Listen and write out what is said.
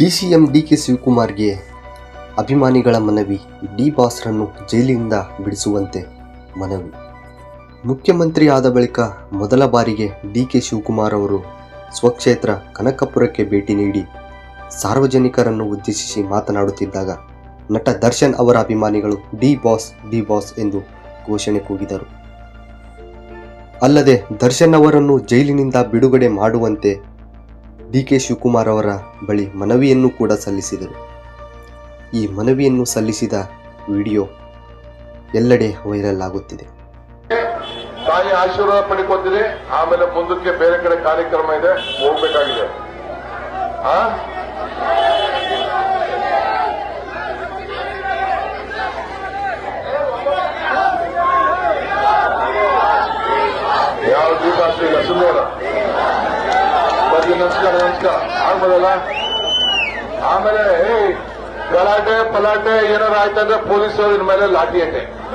DCM DK ಶಿವಕುಮಾರ್ಗೆ ಅಭಿಮಾನಿಗಳ ಮನವಿ. D ಬಾಸ್ರನ್ನು ಜೈಲಿನಿಂದ ಬಿಡಿಸುವಂತೆ ಮನವಿ. ಮುಖ್ಯಮಂತ್ರಿ ಆದ ಬಳಿಕ ಮೊದಲ ಬಾರಿಗೆ ಡಿಕೆ ಶಿವಕುಮಾರ್ ಅವರು ಸ್ವಕ್ಷೇತ್ರ ಕನಕಪುರಕ್ಕೆ ಭೇಟಿ ನೀಡಿ ಸಾರ್ವಜನಿಕರನ್ನು ಉದ್ದೇಶಿಸಿ ಮಾತನಾಡುತ್ತಿದ್ದಾಗ ನಟ ದರ್ಶನ್ ಅವರ ಅಭಿಮಾನಿಗಳು ಡಿ ಬಾಸ್ ಎಂದು ಘೋಷಣೆ ಕೂಗಿದರು. ಅಲ್ಲದೆ ದರ್ಶನ್ ಅವರನ್ನು ಜೈಲಿನಿಂದ ಬಿಡುಗಡೆ ಮಾಡುವಂತೆ ಡಿಕೆ ಶಿವಕುಮಾರ್ ಅವರ ಬಳಿ ಮನವಿಯನ್ನು ಕೂಡ ಸಲ್ಲಿಸಿದರು. ಈ ಮನವಿಯನ್ನು ಸಲ್ಲಿಸಿದ ವಿಡಿಯೋ ಎಲ್ಲೆಡೆ ವೈರಲ್ ಆಗುತ್ತಿದೆ. ತಾಯಿ ಆಶೀರ್ವಾದ ಪಡ್ಕೊತೀರಿ, ಆಮೇಲೆ ಮುಂದಕ್ಕೆ ಬೇರೆ ಕಡೆ ಕಾರ್ಯಕ್ರಮ ಇದೆ, ಹೋಗ್ಬೇಕಾಗಿದೆ. ಯಾವ ದೀಪಾವಳಿ ಇಲ್ಲ, ಸುಂದರ ನಮಸ್ಕಾರ ಆಗ್ಬೋದಲ್ಲ. ಆಮೇಲೆ ಗಲಾಟೆ ಪಲಾಟೆ ಏನಾರು ಆಯ್ತಂದ್ರೆ ಪೊಲೀಸರು ಮೇಲೆ ಲಾಠಿ ಅಟ್ಟೆ.